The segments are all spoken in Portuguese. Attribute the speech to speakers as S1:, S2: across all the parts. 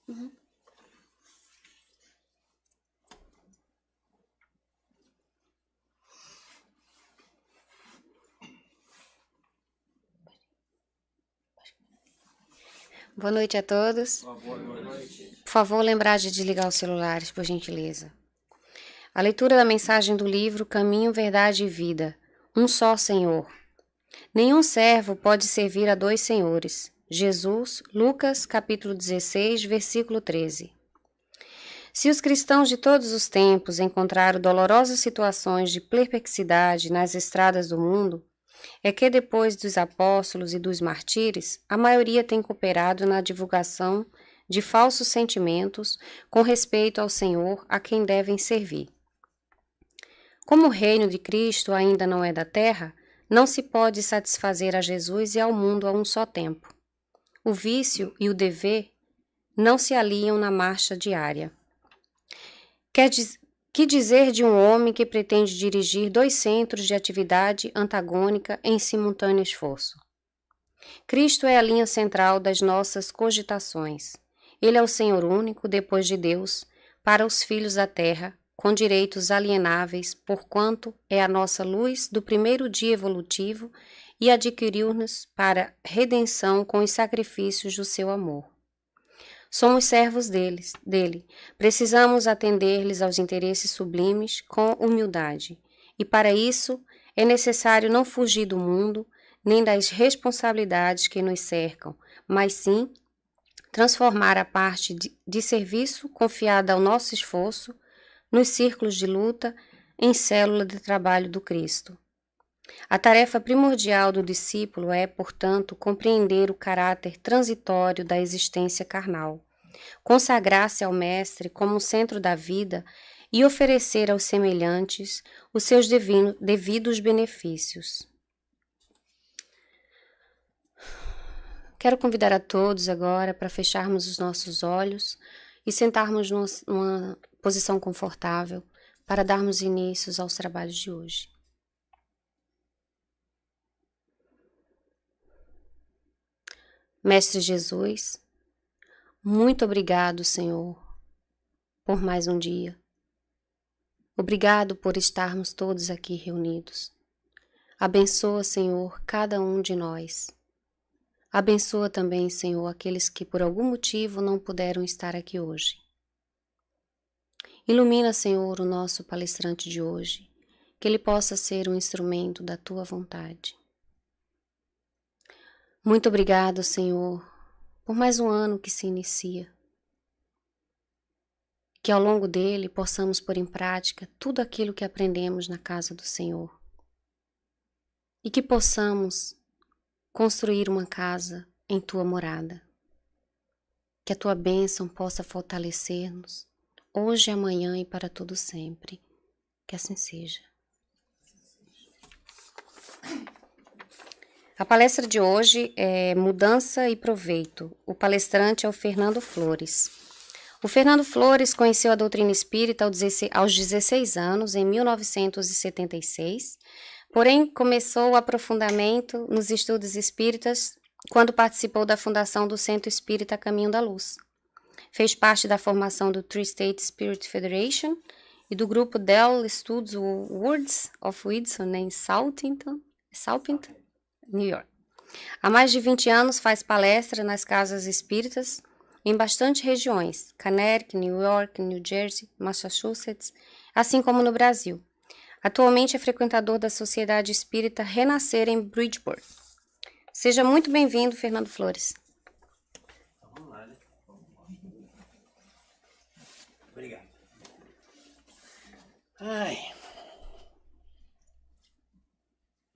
S1: Uhum. Boa noite a todos.
S2: Boa noite.
S1: Por favor, lembrar de desligar os celulares, por gentileza. A leitura da mensagem do livro Caminho, Verdade e Vida. Um só Senhor. Nenhum servo pode servir a dois senhores. Jesus, Lucas, capítulo 16, versículo 13. Se os cristãos de todos os tempos encontraram dolorosas situações de perplexidade nas estradas do mundo, é que depois dos apóstolos e dos mártires, a maioria tem cooperado na divulgação de falsos sentimentos com respeito ao Senhor a quem devem servir. Como o reino de Cristo ainda não é da terra, não se pode satisfazer a Jesus e ao mundo a um só tempo. O vício e o dever não se aliam na marcha diária. Que dizer de um homem que pretende dirigir dois centros de atividade antagônica em simultâneo esforço? Cristo é a linha central das nossas cogitações. Ele é o Senhor único, depois de Deus, para os filhos da terra, com direitos alienáveis, porquanto é a nossa luz do primeiro dia evolutivo e adquiriu-nos para redenção com os sacrifícios do seu amor. Somos servos dele. Precisamos atender-lhes aos interesses sublimes com humildade. E para isso é necessário não fugir do mundo, nem das responsabilidades que nos cercam, mas sim transformar a parte de serviço confiada ao nosso esforço, nos círculos de luta, em célula de trabalho do Cristo. A tarefa primordial do discípulo é, portanto, compreender o caráter transitório da existência carnal, consagrar-se ao Mestre como o centro da vida e oferecer aos semelhantes os seus devidos benefícios. Quero convidar a todos agora para fecharmos os nossos olhos e sentarmos numa posição confortável para darmos início aos trabalhos de hoje. Mestre Jesus, muito obrigado, Senhor, por mais um dia. Obrigado por estarmos todos aqui reunidos. Abençoa, Senhor, cada um de nós. Abençoa também, Senhor, aqueles que por algum motivo não puderam estar aqui hoje. Ilumina, Senhor, o nosso palestrante de hoje, que ele possa ser um instrumento da Tua vontade. Muito obrigado, Senhor, por mais um ano que se inicia. Que ao longo dele possamos pôr em prática tudo aquilo que aprendemos na casa do Senhor. E que possamos construir uma casa em Tua morada. Que a Tua bênção possa fortalecer-nos, hoje, amanhã e para todo sempre. Que assim seja. A palestra de hoje é Mudança e Proveito. O palestrante é o Fernando Flores. O Fernando Flores conheceu a doutrina espírita aos 16 anos, em 1976, porém começou o aprofundamento nos estudos espíritas quando participou da fundação do Centro Espírita Caminho da Luz. Fez parte da formação do Tri-State Spirit Federation e do grupo Dell Studios Words of Wisdom em Salpington, New York. Há mais de 20 anos faz palestra nas casas espíritas em bastantes regiões, Connecticut, New York, New Jersey, Massachusetts, assim como no Brasil. Atualmente é frequentador da Sociedade Espírita Renascer em Bridgeport. Seja muito bem-vindo, Fernando Flores.
S2: Vamos lá, né? Obrigado.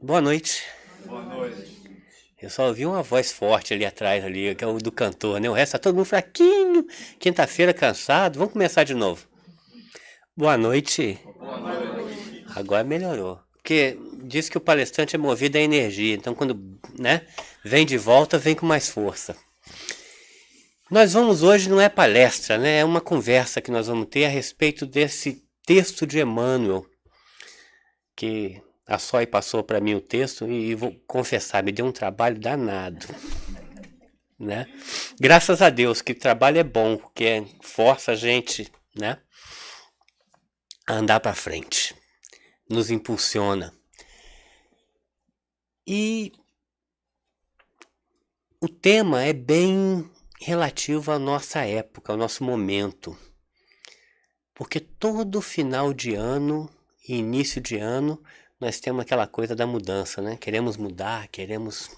S3: Boa noite.
S2: Boa noite.
S3: Eu só ouvi uma voz forte ali atrás, ali, que é o do cantor, né? O resto tá todo mundo fraquinho. Quinta-feira, cansado. Vamos começar de novo. Boa noite.
S2: Boa noite.
S3: Agora melhorou. Porque diz que o palestrante é movido à energia. Então, quando, né, vem de volta, vem com mais força. Nós vamos hoje, não é palestra, né? É uma conversa que nós vamos ter a respeito desse texto de Emmanuel, que a Sói passou para mim o texto e vou confessar, me deu um trabalho danado. né? Graças a Deus que o trabalho é bom, porque força a gente, né, a andar para frente, nos impulsiona. E o tema é bem relativo à nossa época, ao nosso momento. Porque todo final de ano e início de ano nós temos aquela coisa da mudança, né? Queremos mudar, queremos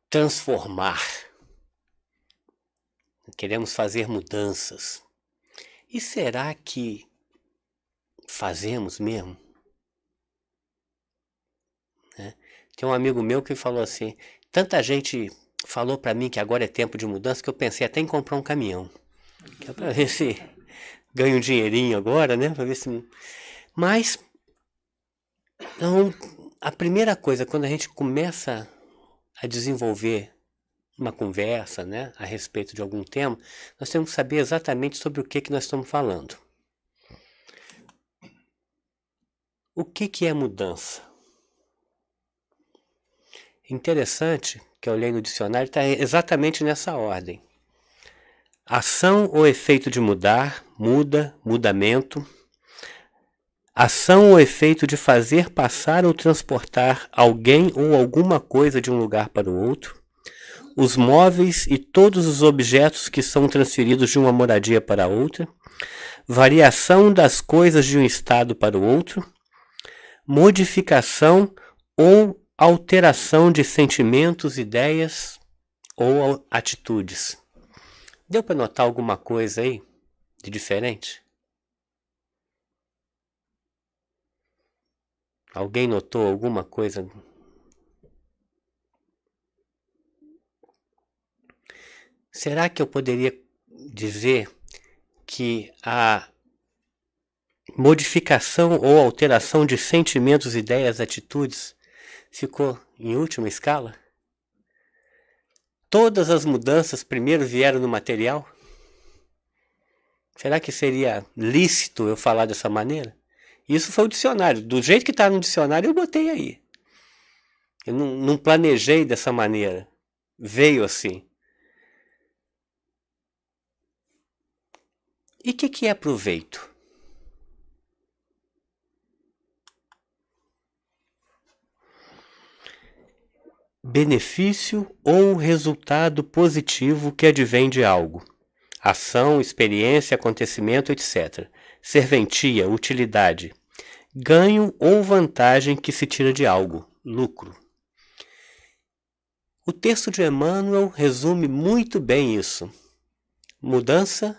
S3: transformar. Queremos fazer mudanças. E será que fazemos mesmo? Né? Tem um amigo meu que falou assim, tanta gente falou para mim que agora é tempo de mudança que eu pensei até em comprar um caminhão. Que é para ver se ganho um dinheirinho agora, né? Para ver se... Mas, então, a primeira coisa, quando a gente começa a desenvolver uma conversa, né, a respeito de algum tema, nós temos que saber exatamente sobre o que nós estamos falando. O que é mudança? Interessante que eu olhei no dicionário, está exatamente nessa ordem. Ação ou efeito de mudar, muda, mudamento. Ação ou efeito de fazer passar ou transportar alguém ou alguma coisa de um lugar para o outro. Os móveis e todos os objetos que são transferidos de uma moradia para outra. Variação das coisas de um estado para o outro. Modificação ou alteração de sentimentos, ideias ou atitudes. Deu para notar alguma coisa aí de diferente? Alguém notou alguma coisa? Será que eu poderia dizer que a modificação ou alteração de sentimentos, ideias, atitudes ficou em última escala? Todas as mudanças primeiro vieram no material? Será que seria lícito eu falar dessa maneira? Isso foi o dicionário. Do jeito que está no dicionário, eu botei aí. Eu não planejei dessa maneira. Veio assim. E o que é proveito? Benefício ou resultado positivo que advém de algo. Ação, experiência, acontecimento, etc. Serventia, utilidade. Ganho ou vantagem que se tira de algo. Lucro. O texto de Emmanuel resume muito bem isso. Mudança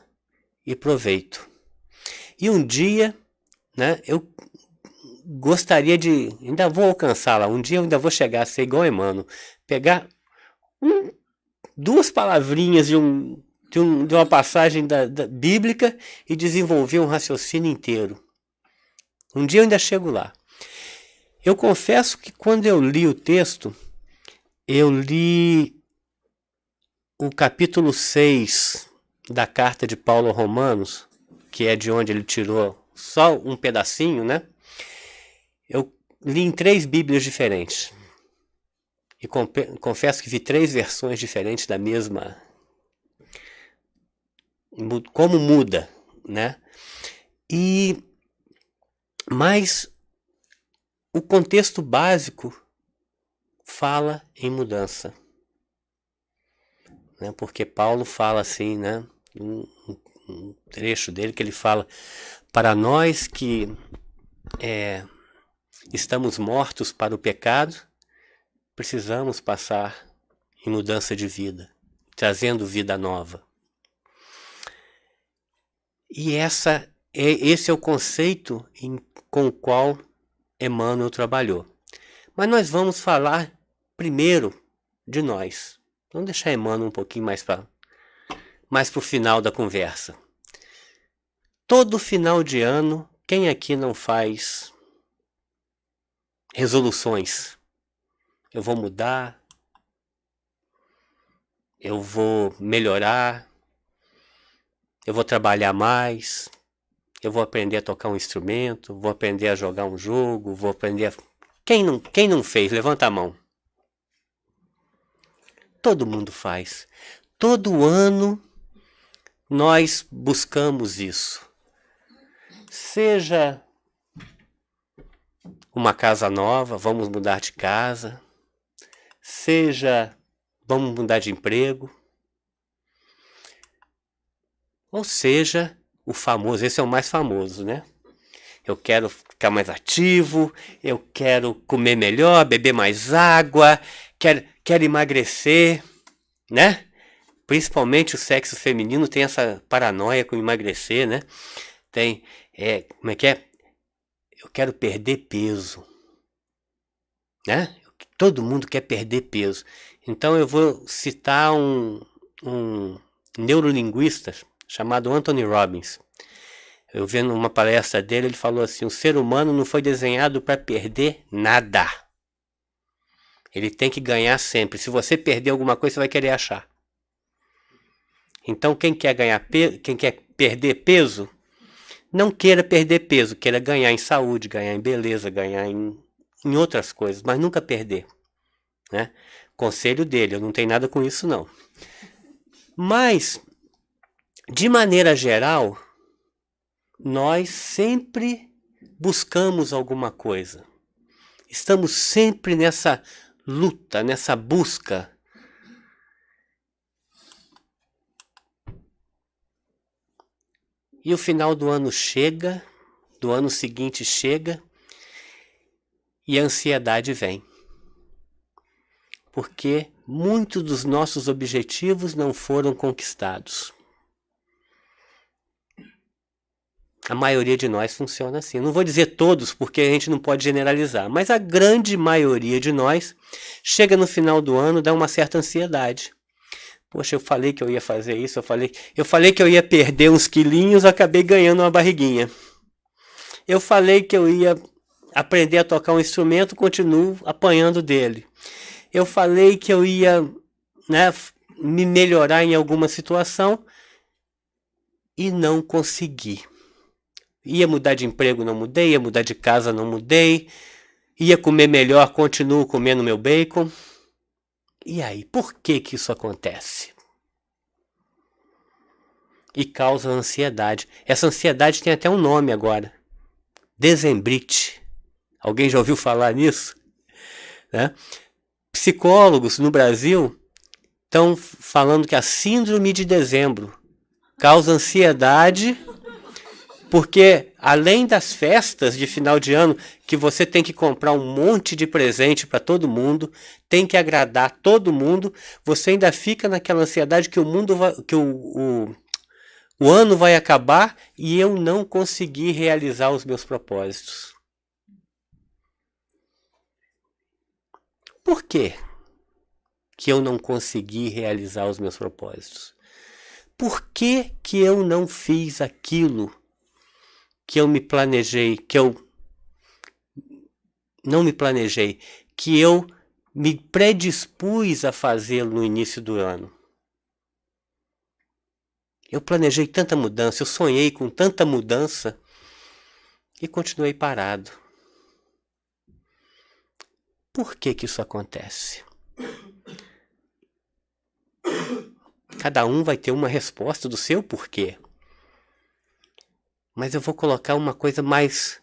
S3: e proveito. E um dia, né, eu gostaria de... Ainda vou alcançar lá. Um dia eu ainda vou chegar a ser igual Emmanuel. Pegar duas palavrinhas de uma passagem da bíblica e desenvolver um raciocínio inteiro. Um dia eu ainda chego lá. Eu confesso que quando eu li o texto, eu li o capítulo 6 da carta de Paulo aos Romanos, que é de onde ele tirou só um pedacinho, né? Eu li em 3 bíblias diferentes. E confesso que vi 3 versões diferentes da mesma... Como muda, né? Mas o contexto básico fala em mudança, né? Porque Paulo fala assim, né? Um trecho dele que ele fala: para nós que estamos mortos para o pecado, precisamos passar em mudança de vida, trazendo vida nova. E esse é o conceito com o qual Emmanuel trabalhou. Mas nós vamos falar primeiro de nós. Vamos deixar Emmanuel um pouquinho mais para o final da conversa. Todo final de ano, quem aqui não faz resoluções? Eu vou mudar, eu vou melhorar, eu vou trabalhar mais, eu vou aprender a tocar um instrumento, vou aprender a jogar um jogo, vou aprender a... Quem não fez? Levanta a mão. Todo mundo faz. Todo ano nós buscamos isso. Seja uma casa nova, vamos mudar de casa. Seja, vamos mudar de emprego. Ou seja, o famoso, esse é o mais famoso, né? Eu quero ficar mais ativo, eu quero comer melhor, beber mais água, quero emagrecer, né? Principalmente o sexo feminino tem essa paranoia com emagrecer, né? Tem, como é que é? Eu quero perder peso, né? Todo mundo quer perder peso. Então eu vou citar um neurolinguista chamado Anthony Robbins. Eu vendo uma palestra dele, ele falou assim: o ser humano não foi desenhado para perder nada. Ele tem que ganhar sempre. Se você perder alguma coisa, você vai querer achar. Então quem quer perder peso, não queira perder peso, queira ganhar em saúde, ganhar em beleza, ganhar em outras coisas, mas nunca perder, né? Conselho dele, eu não tenho nada com isso não. Mas, de maneira geral, nós sempre buscamos alguma coisa. Estamos sempre nessa luta, nessa busca. E o final do ano chega, do ano seguinte chega, e a ansiedade vem. Porque muitos dos nossos objetivos não foram conquistados. A maioria de nós funciona assim. Não vou dizer todos, porque a gente não pode generalizar, mas a grande maioria de nós chega no final do ano, dá uma certa ansiedade. Poxa, eu falei que eu ia fazer isso, eu falei que eu ia perder uns quilinhos, acabei ganhando uma barriguinha. Eu falei que eu ia aprender a tocar um instrumento, continuo apanhando dele. Eu falei que eu ia, né, me melhorar em alguma situação e não consegui. Ia mudar de emprego, não mudei. Ia mudar de casa, não mudei. Ia comer melhor, continuo comendo meu bacon. E aí, por que isso acontece? E causa ansiedade. Essa ansiedade tem até um nome agora. Dezembrite. Alguém já ouviu falar nisso? Né? Psicólogos no Brasil estão falando que a síndrome de dezembro causa ansiedade, porque além das festas de final de ano, que você tem que comprar um monte de presente para todo mundo, tem que agradar todo mundo, você ainda fica naquela ansiedade que o ano vai acabar e eu não consegui realizar os meus propósitos. Por quê que eu não consegui realizar os meus propósitos? Por que que eu não fiz aquilo que eu me planejei, que eu não me planejei, que eu me predispus a fazê-lo no início do ano? Eu planejei tanta mudança, eu sonhei com tanta mudança e continuei parado. Por que que isso acontece? Cada um vai ter uma resposta do seu porquê. Mas eu vou colocar uma coisa mais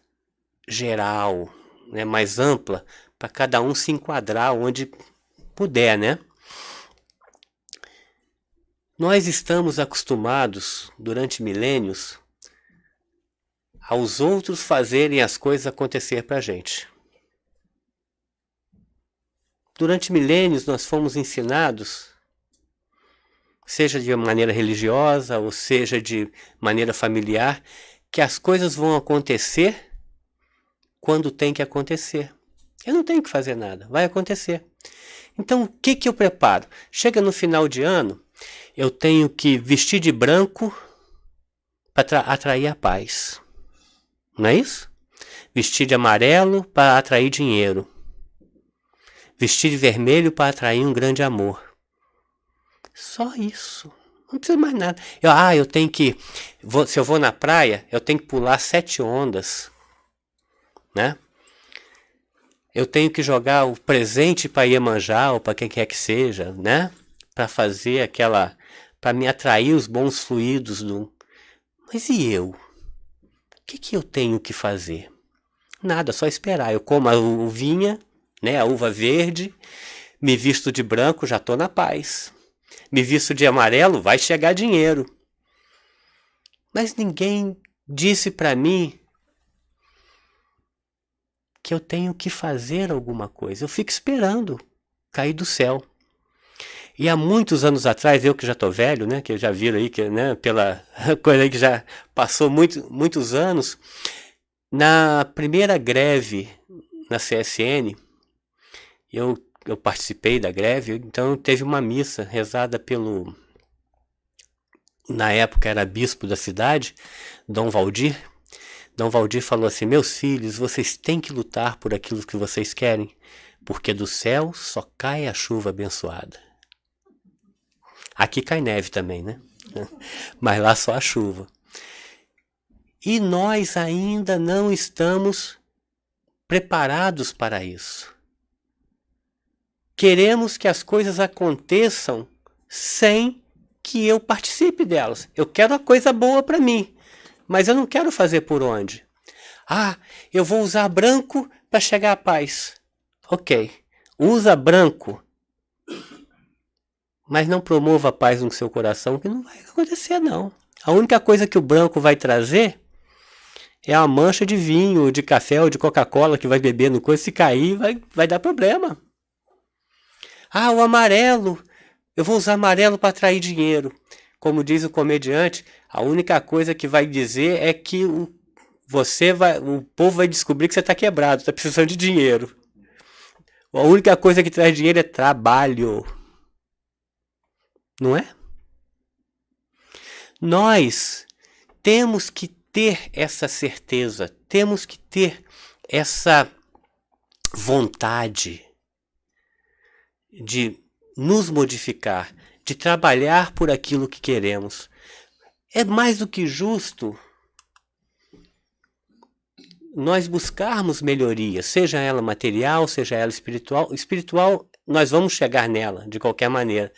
S3: geral, né, mais ampla, para cada um se enquadrar onde puder, né? Nós estamos acostumados, durante milênios, aos outros fazerem as coisas acontecer para a gente. Durante milênios nós fomos ensinados, seja de maneira religiosa ou seja de maneira familiar, que as coisas vão acontecer quando tem que acontecer. Eu não tenho que fazer nada, vai acontecer. Então o que que eu preparo? Chega no final de ano, eu tenho que vestir de branco para atrair a paz. Não é isso? Vestir de amarelo para atrair dinheiro. Vestir de vermelho para atrair um grande amor. Só isso. Não precisa mais nada. Eu tenho que... se eu vou na praia, eu tenho que pular 7 ondas. Né? Eu tenho que jogar o presente para Iemanjá ou para quem quer que seja. Né? para fazer aquela, para me atrair os bons fluidos do... Mas e eu? O que eu tenho que fazer? Nada, só esperar. Eu como a uvinha, né, a uva verde, me visto de branco, já estou na paz. Me visto de amarelo, vai chegar dinheiro. Mas ninguém disse para mim que eu tenho que fazer alguma coisa. Eu fico esperando cair do céu. E há muitos anos atrás, eu que já estou velho, né, que já viram aí, que, né, pela coisa aí que já passou muitos anos, na primeira greve na CSN, eu participei da greve, então teve uma missa rezada pelo, na época era bispo da cidade, Dom Valdir. Dom Valdir falou assim: meus filhos, vocês têm que lutar por aquilo que vocês querem, porque do céu só cai a chuva abençoada. Aqui cai neve também, né? Mas lá só a chuva. E nós ainda não estamos preparados para isso. Queremos que as coisas aconteçam sem que eu participe delas. Eu quero a coisa boa para mim, mas eu não quero fazer por onde. Ah, eu vou usar branco para chegar à paz. Ok, usa branco, mas não promova a paz no seu coração, que não vai acontecer não. A única coisa que o branco vai trazer é a mancha de vinho, de café ou de Coca-Cola que vai beber no coisa. Se cair, vai dar problema. Ah, o amarelo. Eu vou usar amarelo para atrair dinheiro. Como diz o comediante, a única coisa que vai dizer é que o povo vai descobrir que você está quebrado, está precisando de dinheiro. A única coisa que traz dinheiro é trabalho. Não é? Nós temos que ter essa certeza, temos que ter essa vontade de nos modificar, de trabalhar por aquilo que queremos. É mais do que justo nós buscarmos melhoria, seja ela material, seja ela espiritual. Espiritual, nós vamos chegar nela de qualquer maneira,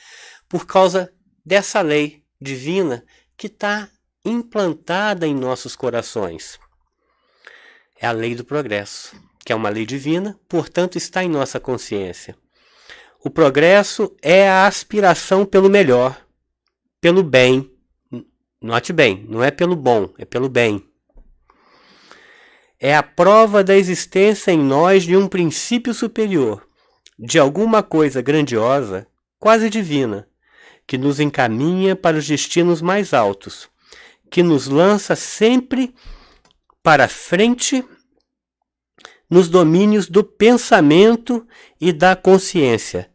S3: por causa dessa lei divina que está implantada em nossos corações. É a lei do progresso, que é uma lei divina, portanto está em nossa consciência. O progresso é a aspiração pelo melhor, pelo bem. Note bem, não é pelo bom, é pelo bem. É a prova da existência em nós de um princípio superior, de alguma coisa grandiosa, quase divina, que nos encaminha para os destinos mais altos, que nos lança sempre para frente nos domínios do pensamento e da consciência.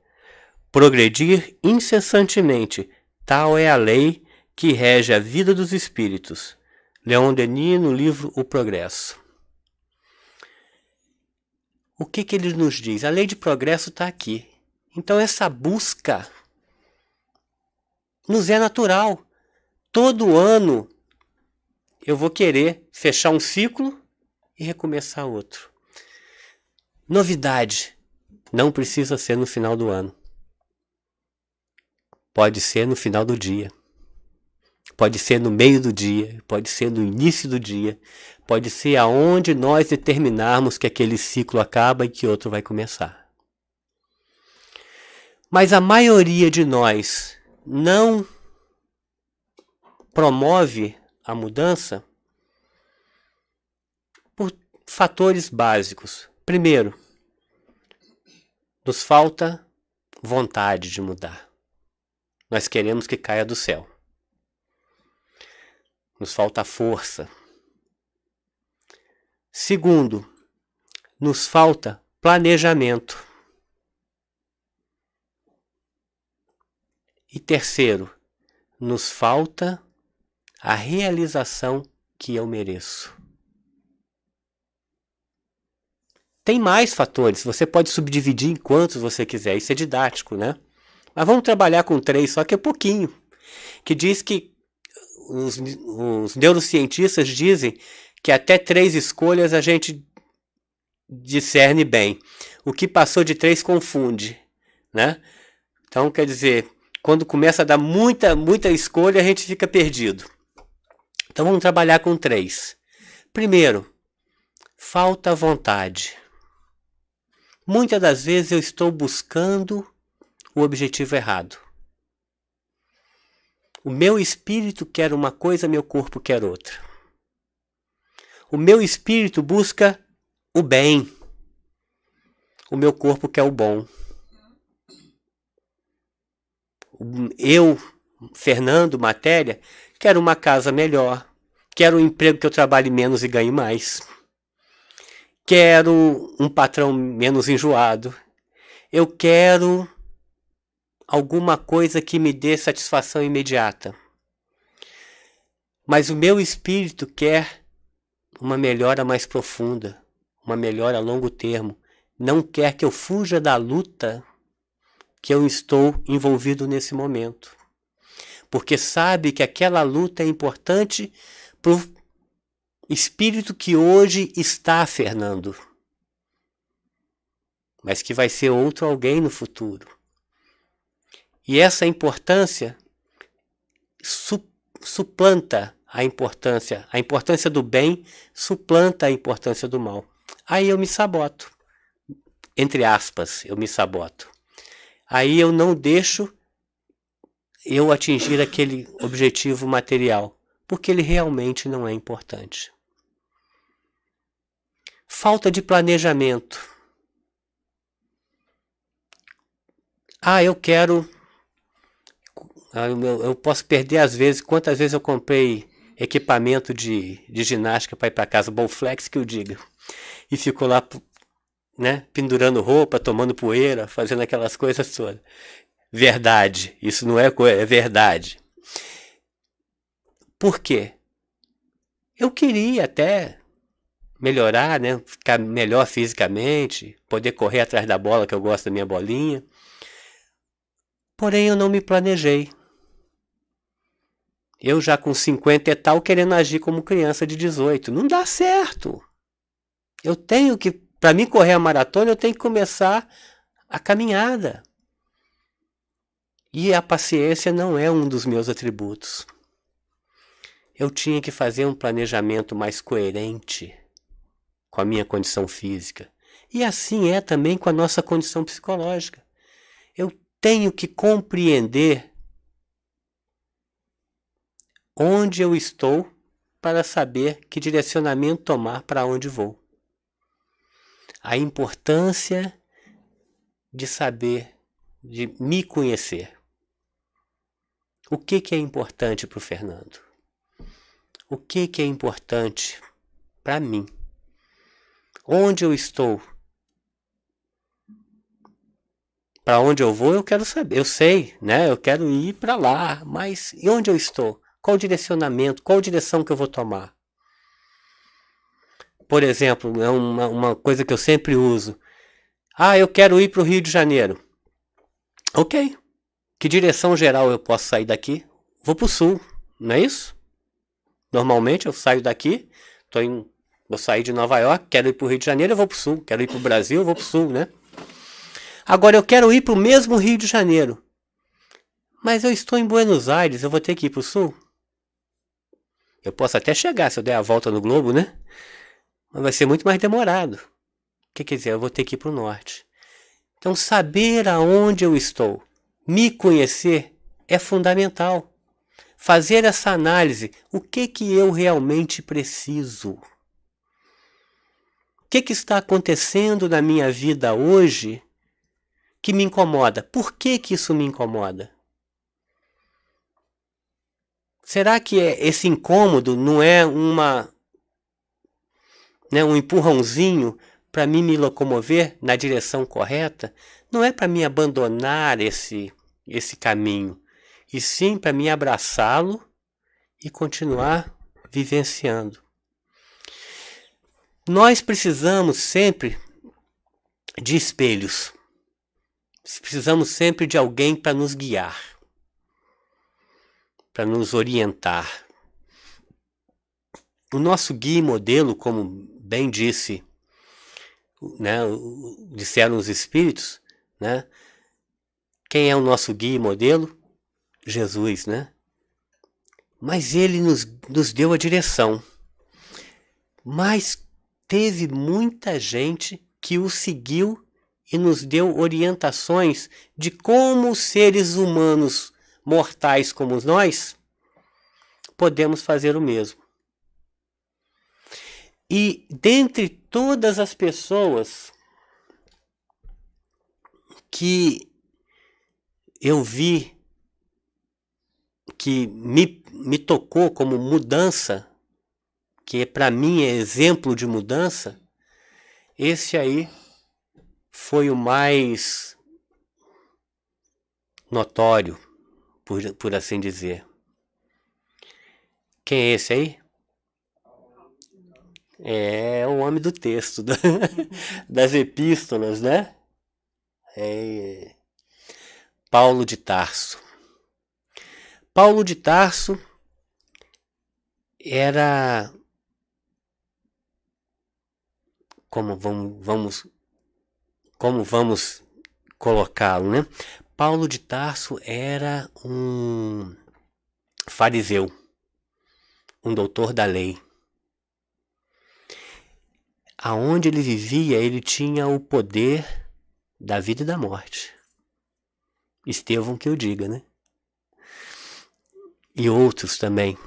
S3: Progredir incessantemente, tal é a lei que rege a vida dos espíritos. Leon Denis, no livro O Progresso. O que ele nos diz? A lei de progresso está aqui. Então essa busca nos é natural. Todo ano eu vou querer fechar um ciclo e recomeçar outro. Novidade. Não precisa ser no final do ano. Pode ser no final do dia. Pode ser no meio do dia. Pode ser no início do dia. Pode ser aonde nós determinarmos que aquele ciclo acaba e que outro vai começar. Mas a maioria de nós não promove a mudança por fatores básicos. Primeiro, nos falta vontade de mudar. Nós queremos que caia do céu. Nos falta força. Segundo, nos falta planejamento. E terceiro, nos falta a realização que eu mereço. Tem mais fatores, você pode subdividir em quantos você quiser, isso é didático, né? Mas vamos trabalhar com 3, só que é pouquinho. Que diz que os neurocientistas dizem que até 3 escolhas a gente discerne bem. O que passou de 3 confunde, né? Então, quer dizer, quando começa a dar muita escolha, a gente fica perdido. Então vamos trabalhar com 3. Primeiro, falta vontade. Muitas das vezes eu estou buscando o objetivo errado. O meu espírito quer uma coisa, meu corpo quer outra. O meu espírito busca o bem. O meu corpo quer o bom. Eu, Fernando, matéria, quero uma casa melhor. Quero um emprego que eu trabalhe menos e ganhe mais. Quero um patrão menos enjoado. Eu quero alguma coisa que me dê satisfação imediata. Mas o meu espírito quer uma melhora mais profunda, uma melhora a longo termo. Não quer que eu fuja da luta que eu estou envolvido nesse momento. Porque sabe que aquela luta é importante para o espírito que hoje está Fernando. Mas que vai ser outro alguém no futuro. E essa importância suplanta a importância do bem suplanta a importância do mal. Aí eu me saboto, entre aspas, eu me saboto. Aí eu não deixo eu atingir aquele objetivo material, porque ele realmente não é importante. Falta de planejamento. Eu posso perder às vezes, quantas vezes eu comprei equipamento de ginástica para ir para casa, Bowflex que eu diga, e ficou lá, né, pendurando roupa, tomando poeira, fazendo aquelas coisas todas. Verdade, isso não é coisa, é verdade. Por quê? Eu queria até melhorar, né, ficar melhor fisicamente, poder correr atrás da bola, que eu gosto da minha bolinha. Porém, eu não me planejei. Eu já com 50 e tal, querendo agir como criança de 18. Não dá certo. Eu tenho que, para mim correr a maratona, eu tenho que começar a caminhada. E a paciência não é um dos meus atributos. Eu tinha que fazer um planejamento mais coerente com a minha condição física. E assim é também com a nossa condição psicológica. Eu tenho que compreender onde eu estou para saber que direcionamento tomar para onde vou. A importância de saber, de me conhecer. O que é importante para o Fernando? O que é importante para mim? Onde eu estou? Para onde eu vou, eu quero saber. Eu sei, né? Eu quero ir para lá, mas e onde eu estou? Qual o direcionamento? Qual direção que eu vou tomar? Por exemplo, é uma coisa que eu sempre uso. Eu quero ir para o Rio de Janeiro. Ok. Que direção geral eu posso sair daqui? Vou para o sul, não é isso? Normalmente eu saio daqui, vou sair de Nova York, quero ir para o Rio de Janeiro, eu vou para o sul. Quero ir para o Brasil, eu vou para o sul, né? Agora eu quero ir para o mesmo Rio de Janeiro. Mas eu estou em Buenos Aires, eu vou ter que ir para o sul? Eu posso até chegar se eu der a volta no globo, né? Mas vai ser muito mais demorado. O que quer dizer? Eu vou ter que ir para o norte. Então saber aonde eu estou, me conhecer é fundamental. Fazer essa análise, o que eu realmente preciso? O que está acontecendo na minha vida hoje que me incomoda? Por que isso me incomoda? Será que esse incômodo não é um empurrãozinho para mim me locomover na direção correta? Não é para me abandonar esse caminho, e sim para me abraçá-lo e continuar vivenciando. Nós precisamos sempre de espelhos. Precisamos sempre de alguém para nos guiar, para nos orientar. O nosso guia e modelo, como bem disse, né, disseram os espíritos, né? Quem é o nosso guia e modelo? Jesus, né? Mas ele nos deu a direção. Mas teve muita gente que o seguiu e nos deu orientações de como os seres humanos mortais como nós podemos fazer o mesmo. E dentre todas as pessoas que eu vi que me tocou como mudança, que para mim é exemplo de mudança, esse aí foi o mais notório, por assim dizer. Quem é esse aí? É o homem do texto, das epístolas, né? É Paulo de Tarso. Paulo de Tarso era, como vamos colocá-lo, né? Paulo de Tarso era um fariseu, um doutor da lei. Aonde ele vivia, ele tinha o poder da vida e da morte. Estevão que eu diga, né? E outros também,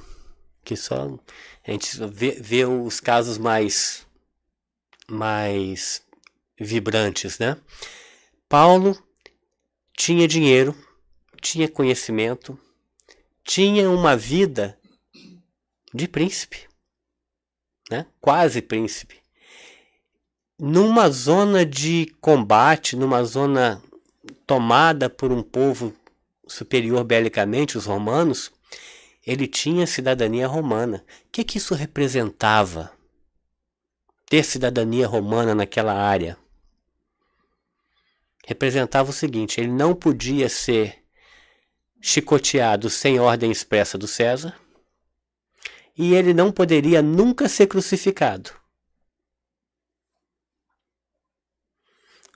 S3: que só a gente vê os casos mais vibrantes, né? Paulo tinha dinheiro, tinha conhecimento, tinha uma vida de príncipe, né? Quase príncipe. Numa zona de combate, numa zona tomada por um povo superior belicamente, os romanos, ele tinha cidadania romana. O que isso representava? Ter cidadania romana naquela área? Representava o seguinte: ele não podia ser chicoteado sem ordem expressa do César, e ele não poderia nunca ser crucificado.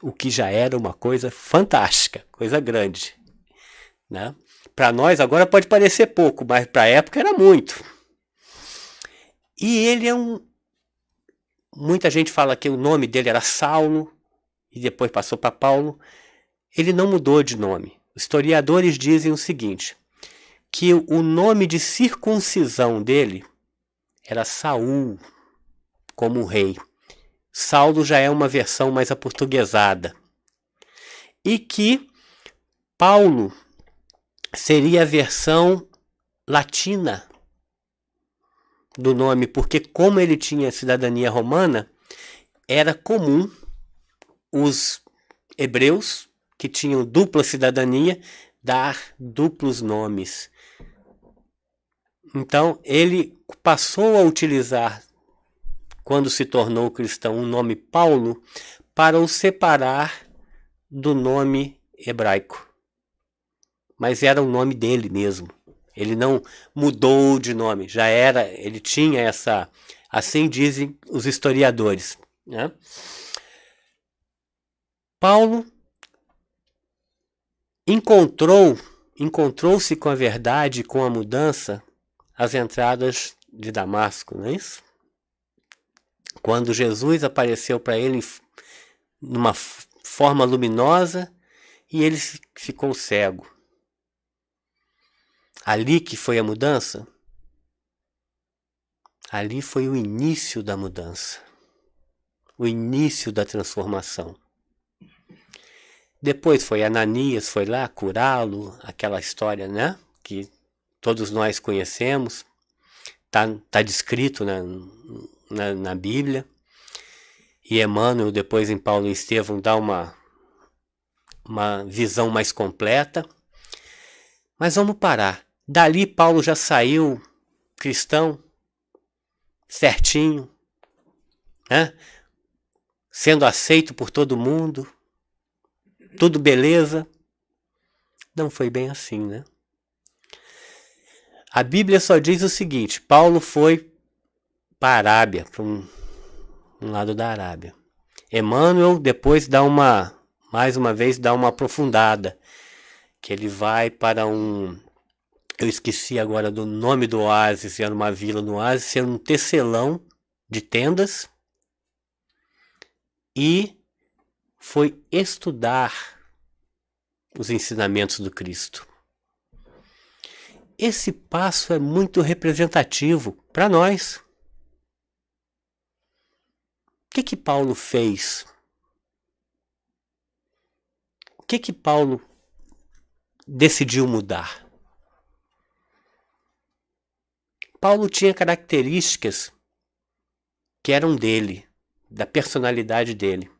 S3: O que já era uma coisa fantástica, coisa grande, né? Para nós agora pode parecer pouco, mas para a época era muito. E ele é muita gente fala que o nome dele era Saulo e depois passou para Paulo. Ele não mudou de nome. Os historiadores dizem o seguinte, que o nome de circuncisão dele era Saul, como rei. Saulo já é uma versão mais aportuguesada. E que Paulo seria a versão latina do nome, porque como ele tinha cidadania romana, era comum os hebreus que tinham dupla cidadania dar duplos nomes. Então ele passou a utilizar, quando se tornou cristão, o nome Paulo para o separar do nome hebraico. Mas era o nome dele mesmo. Ele não mudou de nome. Já era, ele tinha essa... Assim dizem os historiadores, né? Paulo encontrou-se com a verdade, com a mudança, às entradas de Damasco, não é isso? Quando Jesus apareceu para ele numa forma luminosa e ele ficou cego. Ali que foi a mudança? Ali foi o início da mudança. O início da transformação. Depois foi Ananias, foi lá curá-lo, aquela história, né? Que todos nós conhecemos. Tá descrito na Bíblia. E Emmanuel, depois em Paulo e Estevão, dá uma visão mais completa. Mas vamos parar. Dali Paulo já saiu cristão, certinho, né? Sendo aceito por todo mundo, tudo beleza. Não foi bem assim, né? A Bíblia só diz o seguinte: Paulo foi para a Arábia, para um lado da Arábia. Emmanuel depois mais uma vez dá uma aprofundada, que ele vai para um eu esqueci agora do nome do oásis, era uma vila no oásis, era um tecelão de tendas, e foi estudar os ensinamentos do Cristo. Esse passo é muito representativo para nós. O que Paulo fez? O que Paulo decidiu mudar? Paulo tinha características que eram dele, da personalidade dele.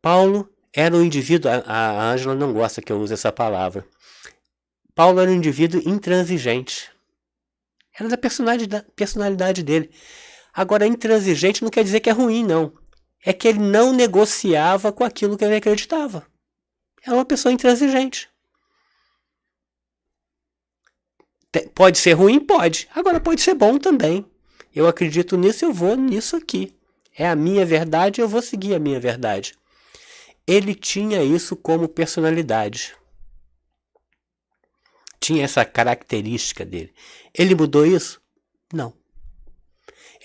S3: Paulo era um indivíduo, a Ângela não gosta que eu use essa palavra. Paulo era um indivíduo intransigente. Era da personalidade dele. Agora, intransigente não quer dizer que é ruim, não. É que ele não negociava com aquilo que ele acreditava. Era uma pessoa intransigente. Pode ser ruim? Pode. Agora pode ser bom também. Eu acredito nisso, eu vou nisso aqui. É a minha verdade, eu vou seguir a minha verdade. Ele tinha isso como personalidade. Tinha essa característica dele. Ele mudou isso? Não.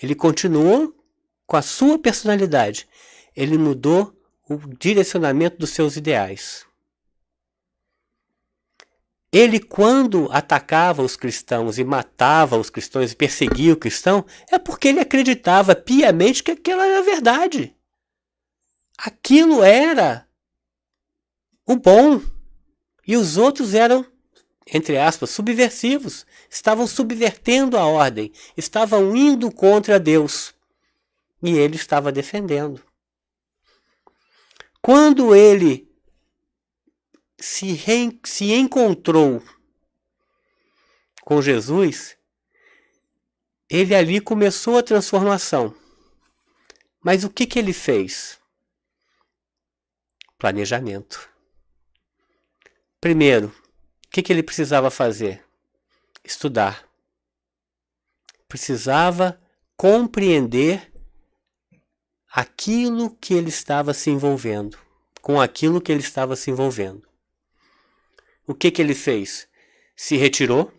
S3: Ele continuou com a sua personalidade. Ele mudou o direcionamento dos seus ideais. Ele, quando atacava os cristãos e matava os cristãos e perseguia o cristão, é porque ele acreditava piamente que aquilo era a verdade. Aquilo era o bom. E os outros eram, entre aspas, subversivos. Estavam subvertendo a ordem. Estavam indo contra Deus. E ele estava defendendo. Quando ele se encontrou com Jesus, ele ali começou a transformação. Mas o que ele fez? Planejamento. Primeiro, o que ele precisava fazer? Estudar. Precisava compreender aquilo que ele estava se envolvendo, com aquilo que ele estava se envolvendo. O que ele fez? Se retirou,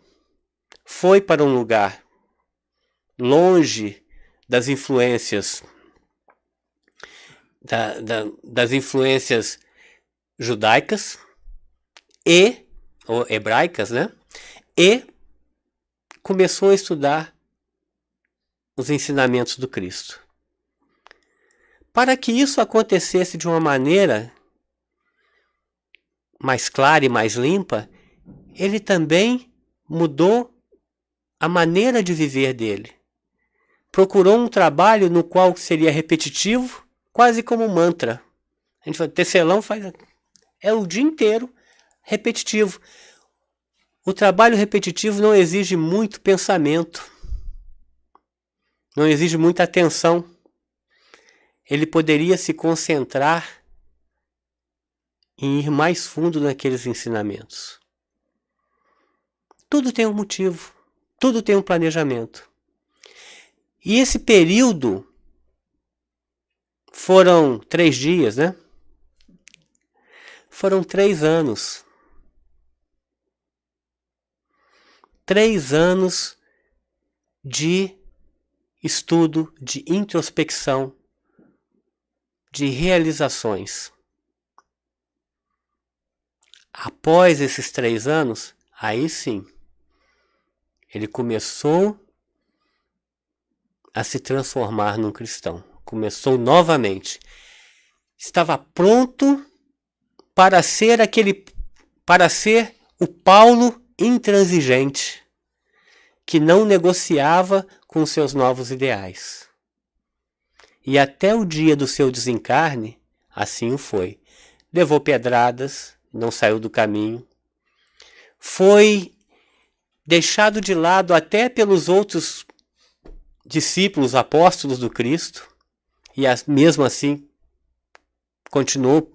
S3: foi para um lugar longe das influências das influências judaicas ou hebraicas, né? E começou a estudar os ensinamentos do Cristo. Para que isso acontecesse de uma maneira mais clara e mais limpa, ele também mudou a maneira de viver dele. Procurou um trabalho no qual seria repetitivo, quase como um mantra. A gente fala, tecelão é o dia inteiro repetitivo. O trabalho repetitivo não exige muito pensamento, não exige muita atenção. Ele poderia se concentrar em ir mais fundo naqueles ensinamentos. Tudo tem um motivo, tudo tem um planejamento. E esse período foram 3 dias, né? Foram 3 anos. 3 anos de estudo, de introspecção, de realizações. Após esses 3 anos, aí sim, ele começou a se transformar num cristão. Começou novamente. Estava pronto para ser o Paulo intransigente, que não negociava com seus novos ideais. E até o dia do seu desencarne, assim o foi. Levou pedradas, não saiu do caminho. Foi deixado de lado até pelos outros discípulos, apóstolos do Cristo, e mesmo assim continuou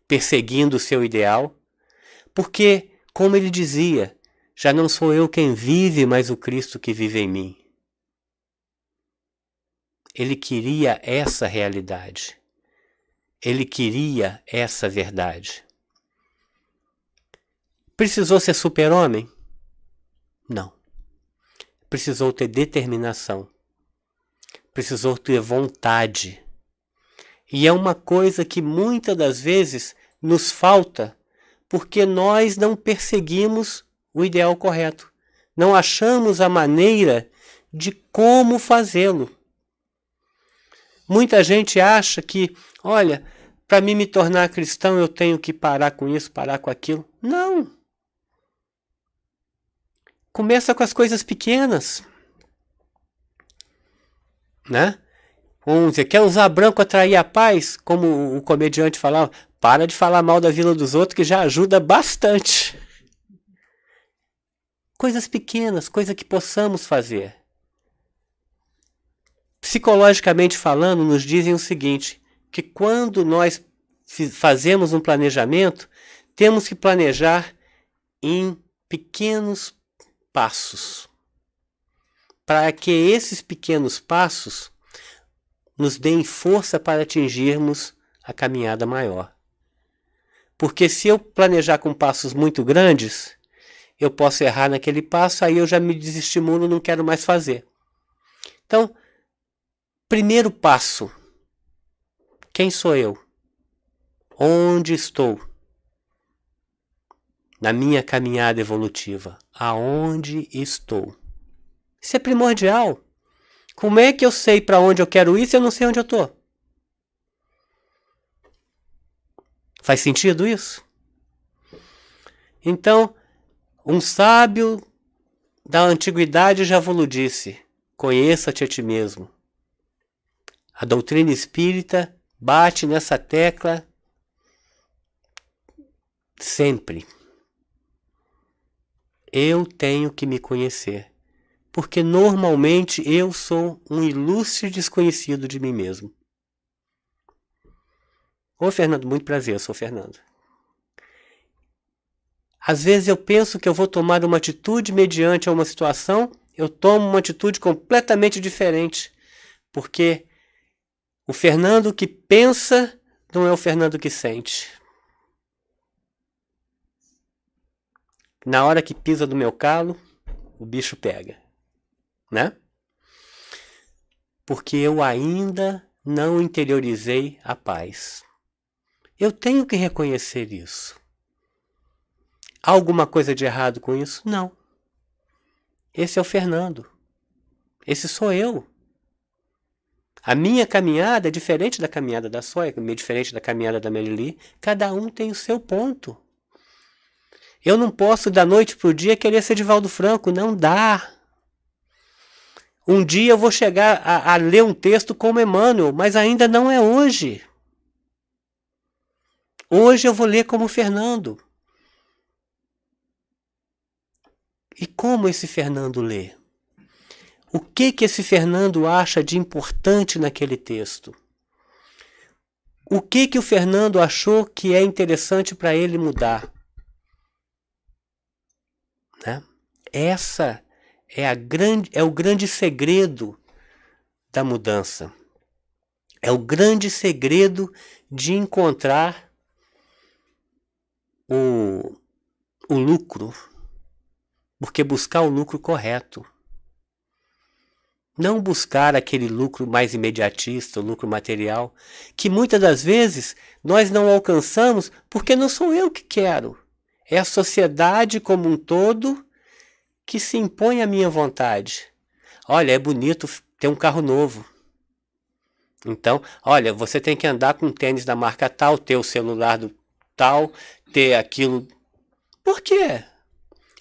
S3: perseguindo o seu ideal, porque, como ele dizia, já não sou eu quem vive, mas o Cristo que vive em mim. Ele queria essa realidade. Ele queria essa verdade. Precisou ser super-homem? Não. Precisou ter determinação. Precisou ter vontade. E é uma coisa que muitas das vezes nos falta porque nós não perseguimos o ideal correto. Não achamos a maneira de como fazê-lo. Muita gente acha que, olha, para mim me tornar cristão eu tenho que parar com isso, parar com aquilo. Não. Começa com as coisas pequenas. Né? Vamos dizer, quer usar branco atrair a paz? Como o comediante falava, para de falar mal da vila dos outros que já ajuda bastante. Coisas pequenas, coisa que possamos fazer. Psicologicamente falando, nos dizem o seguinte, que quando nós fazemos um planejamento, temos que planejar em pequenos passos. Para que esses pequenos passos nos deem força para atingirmos a caminhada maior. Porque se eu planejar com passos muito grandes, eu posso errar naquele passo, aí eu já me desestimulo, não quero mais fazer. Então, primeiro passo. Quem sou eu? Onde estou? Na minha caminhada evolutiva. Aonde estou? Isso é primordial. Como é que eu sei para onde eu quero ir se eu não sei onde eu estou? Faz sentido isso? Então, um sábio da antiguidade já vos disse: conheça-te a ti mesmo. A doutrina espírita bate nessa tecla sempre. Eu tenho que me conhecer. Porque normalmente eu sou um ilustre desconhecido de mim mesmo. Ô Fernando, muito prazer, eu sou o Fernando. Às vezes eu penso que eu vou tomar uma atitude mediante a uma situação, eu tomo uma atitude completamente diferente. Porque o Fernando que pensa não é o Fernando que sente. Na hora que pisa no meu calo, o bicho pega. Né? Porque eu ainda não interiorizei a paz. Eu tenho que reconhecer isso. Há alguma coisa de errado com isso? Não. Esse é o Fernando. Esse sou eu. A minha caminhada é diferente da caminhada da Sóia, é diferente da caminhada da Melili. Cada um tem o seu ponto. Eu não posso da noite para o dia querer ser Divaldo Franco. Não dá. Um dia eu vou chegar a ler um texto como Emmanuel, mas ainda não é hoje. Hoje eu vou ler como Fernando. E como esse Fernando lê? O que esse Fernando acha de importante naquele texto? O que o Fernando achou que é interessante para ele mudar? Né? Essa é o grande segredo da mudança. É o grande segredo de encontrar o lucro. Porque buscar o lucro correto. Não buscar aquele lucro mais imediatista, o lucro material, que muitas das vezes nós não alcançamos porque não sou eu que quero. É a sociedade como um todo que se impõe à minha vontade. Olha, é bonito ter um carro novo. Então, olha, você tem que andar com tênis da marca tal, ter o celular do tal, ter aquilo. Por quê?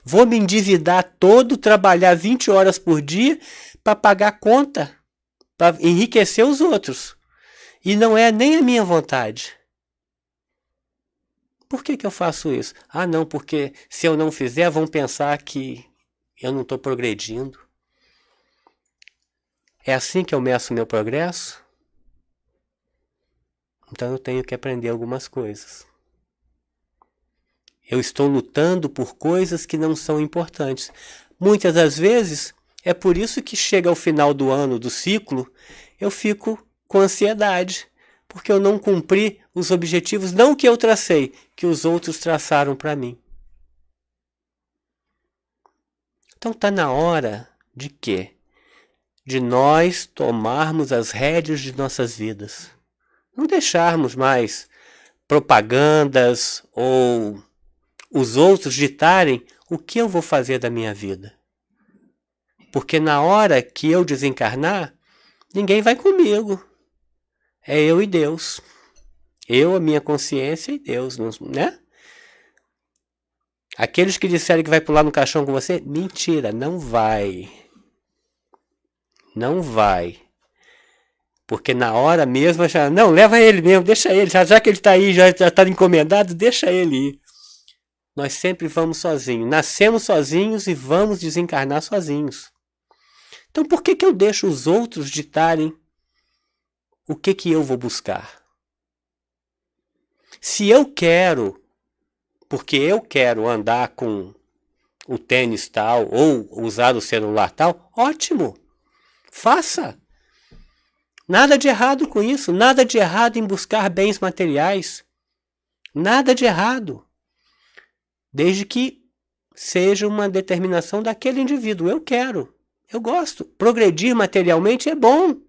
S3: Vou me endividar todo, trabalhar 20 horas por dia para pagar conta, para enriquecer os outros. E não é nem a minha vontade. Por que eu faço isso? Ah, não, porque se eu não fizer, vão pensar que eu não estou progredindo. É assim que eu meço meu progresso? Então eu tenho que aprender algumas coisas. Eu estou lutando por coisas que não são importantes. Muitas das vezes, é por isso que chega ao final do ano, do ciclo, eu fico com ansiedade. Porque eu não cumpri os objetivos, não que eu tracei, que os outros traçaram para mim. Então está na hora de quê? De nós tomarmos as rédeas de nossas vidas. Não deixarmos mais propagandas ou os outros ditarem o que eu vou fazer da minha vida. Porque na hora que eu desencarnar, ninguém vai comigo. É eu e Deus. Eu, a minha consciência e Deus, né? Aqueles que disserem que vai pular no caixão com você, mentira, não vai. Não vai. Porque na hora mesmo, já, não, leva ele mesmo, deixa ele, já que ele está aí, já está encomendado, deixa ele ir. Nós sempre vamos sozinhos, nascemos sozinhos e vamos desencarnar sozinhos. Então por que eu deixo os outros ditarem o que eu vou buscar? Se eu quero, porque eu quero andar com o tênis tal ou usar o celular tal, ótimo, faça. Nada de errado com isso, nada de errado em buscar bens materiais, nada de errado, desde que seja uma determinação daquele indivíduo. Eu quero, eu gosto, progredir materialmente é bom.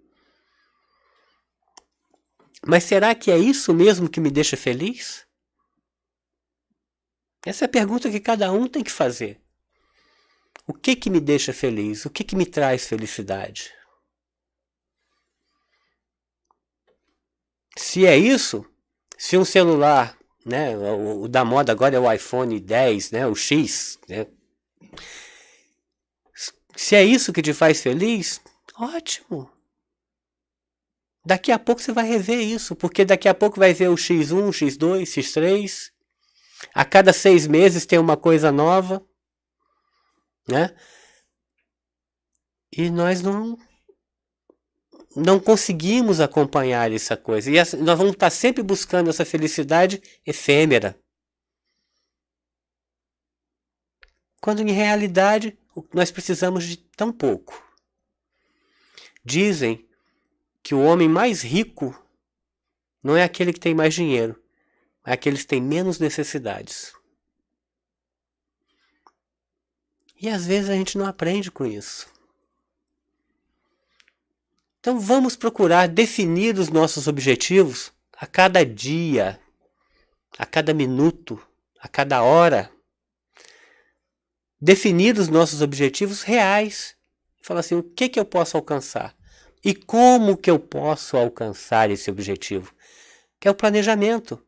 S3: Mas será que é isso mesmo que me deixa feliz? Essa é a pergunta que cada um tem que fazer. O que me deixa feliz? O que me traz felicidade? Se é isso, se um celular, né, o da moda agora é o iPhone 10, né, o X, né? Se é isso que te faz feliz, ótimo. Daqui a pouco você vai rever isso, porque daqui a pouco vai ver o X1, X2, X3. A cada 6 meses tem uma coisa nova, né? E nós não conseguimos acompanhar essa coisa. E nós vamos estar sempre buscando essa felicidade efêmera. Quando em realidade nós precisamos de tão pouco. Dizem que o homem mais rico não é aquele que tem mais dinheiro, é aquele que tem menos necessidades. E às vezes a gente não aprende com isso. Então vamos procurar definir os nossos objetivos a cada dia, a cada minuto, a cada hora. Definir os nossos objetivos reais. Falar assim, o que eu posso alcançar? E como que eu posso alcançar esse objetivo? Que é o planejamento.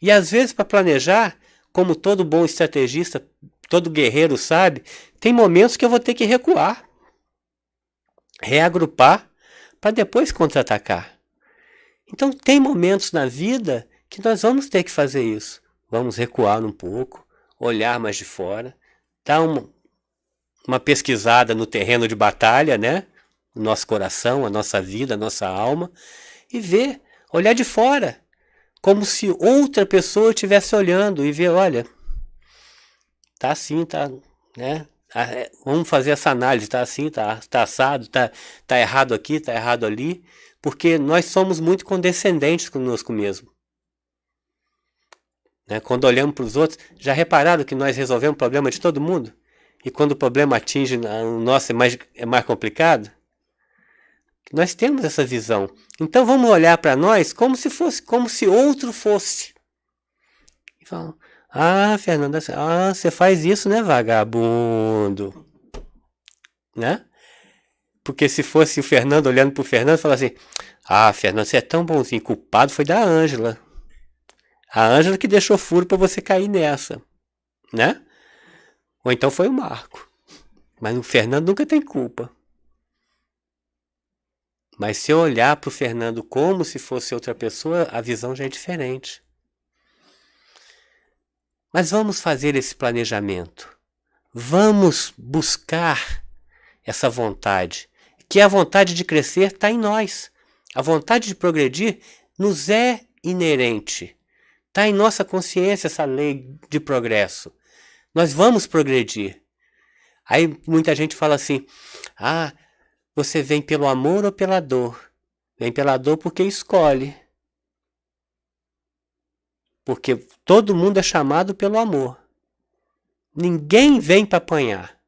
S3: E às vezes para planejar, como todo bom estrategista, todo guerreiro sabe, tem momentos que eu vou ter que recuar, reagrupar, para depois contra-atacar. Então tem momentos na vida que nós vamos ter que fazer isso. Vamos recuar um pouco, olhar mais de fora, dar uma pesquisada no terreno de batalha, né? O nosso coração, a nossa vida, a nossa alma, e ver, olhar de fora, como se outra pessoa estivesse olhando e ver, olha, tá assim, tá, né? Vamos fazer essa análise, tá assim, tá assado, tá errado aqui, tá errado ali, porque nós somos muito condescendentes conosco mesmo. Né? Quando olhamos para os outros, já repararam que nós resolvemos o problema de todo mundo? E quando o problema atinge o nosso é mais complicado? Nós temos essa visão. Então vamos olhar para nós como se outro fosse. E falam, Fernanda, você faz isso, né, vagabundo? Né? Porque se fosse o Fernando olhando para o Fernando, falar assim, Fernando, você é tão bonzinho, culpado foi da Ângela. A Ângela que deixou furo para você cair nessa, né? Ou então foi o Marco. Mas o Fernando nunca tem culpa. Mas se eu olhar para o Fernando como se fosse outra pessoa, a visão já é diferente. Mas vamos fazer esse planejamento. Vamos buscar essa vontade. Que a vontade de crescer está em nós. A vontade de progredir nos é inerente. Está em nossa consciência essa lei de progresso. Nós vamos progredir. Aí muita gente fala assim, você vem pelo amor ou pela dor? Vem pela dor porque escolhe. Porque todo mundo é chamado pelo amor. Ninguém vem para apanhar.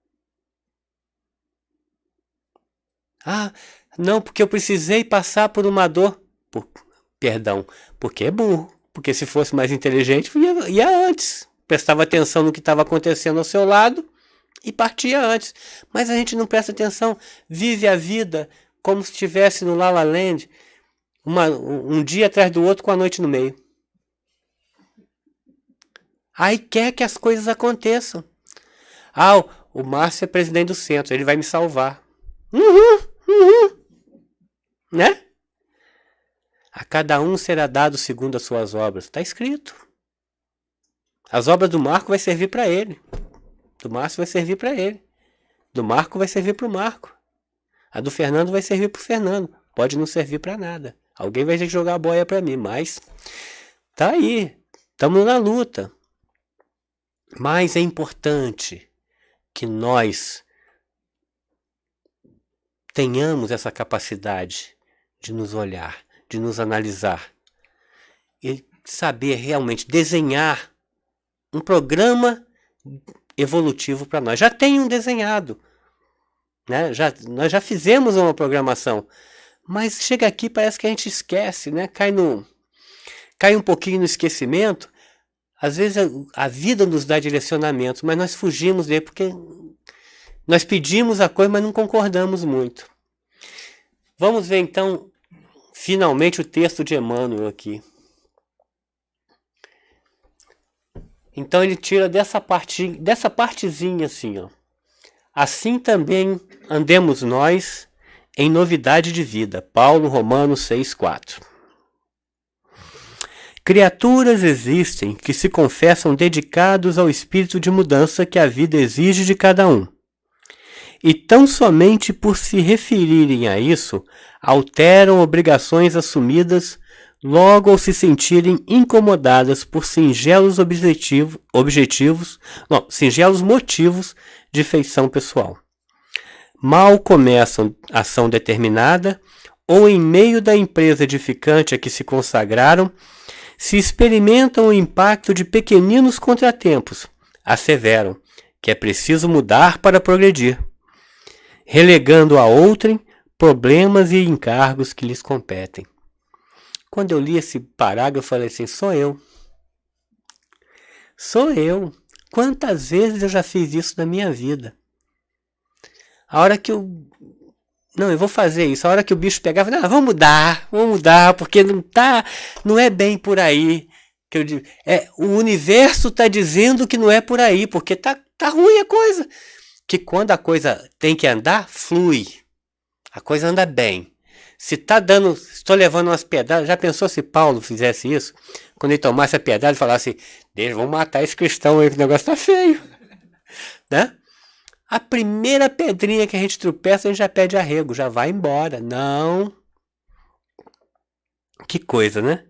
S3: Ah, não, porque eu precisei passar por uma dor. Perdão, porque é burro. Porque se fosse mais inteligente, ia antes. Prestava atenção no que estava acontecendo ao seu lado e partia antes. Mas a gente não presta atenção, vive a vida como se estivesse no La La Land, um dia atrás do outro com a noite no meio. Aí quer que as coisas aconteçam. Ah, o Márcio é presidente do centro, ele vai me salvar. Né? A cada um será dado segundo as suas obras. Está escrito. As obras do Marco vai servir para ele. Do Márcio vai servir para ele. Do Marco vai servir para o Marco. A do Fernando vai servir para o Fernando. Pode não servir para nada. Alguém vai ter que jogar a boia para mim, mas tá aí. Estamos na luta. Mas é importante que nós tenhamos essa capacidade de nos olhar, de nos analisar e saber realmente desenhar um programa evolutivo para nós. Já tem um desenhado, né? Nós já fizemos uma programação, mas chega aqui parece que a gente esquece, né? Cai um pouquinho no esquecimento. Às vezes a vida nos dá direcionamento, mas nós fugimos dele porque nós pedimos a coisa, mas não concordamos muito. Vamos ver então, finalmente, o texto de Emmanuel aqui. Então ele tira dessa partezinha assim, ó. Assim também andemos nós em novidade de vida. Paulo, Romanos 6,4. Criaturas existem que se confessam dedicados ao espírito de mudança que a vida exige de cada um. E tão somente por se referirem a isso, alteram obrigações assumidas logo ao se sentirem incomodadas por singelos motivos de feição pessoal. Mal começam ação determinada, ou em meio da empresa edificante a que se consagraram, se experimentam o impacto de pequeninos contratempos, asseveram que é preciso mudar para progredir, relegando a outrem problemas e encargos que lhes competem. Quando eu li esse parágrafo, eu falei assim, sou eu. Sou eu. Quantas vezes eu já fiz isso na minha vida? A hora que eu vou fazer isso. A hora que o bicho pegava, não, vamos mudar, porque não é bem por aí. Que eu digo, o universo está dizendo que não é por aí, porque tá ruim a coisa. Que quando a coisa tem que andar, flui. A coisa anda bem. Se estou levando umas pedradas, já pensou se Paulo fizesse isso? Quando ele tomasse a pedrada e falasse, vamos matar esse cristão aí, que o negócio tá feio. Né? A primeira pedrinha que a gente tropeça, a gente já pede arrego, já vai embora. Não. Que coisa, né?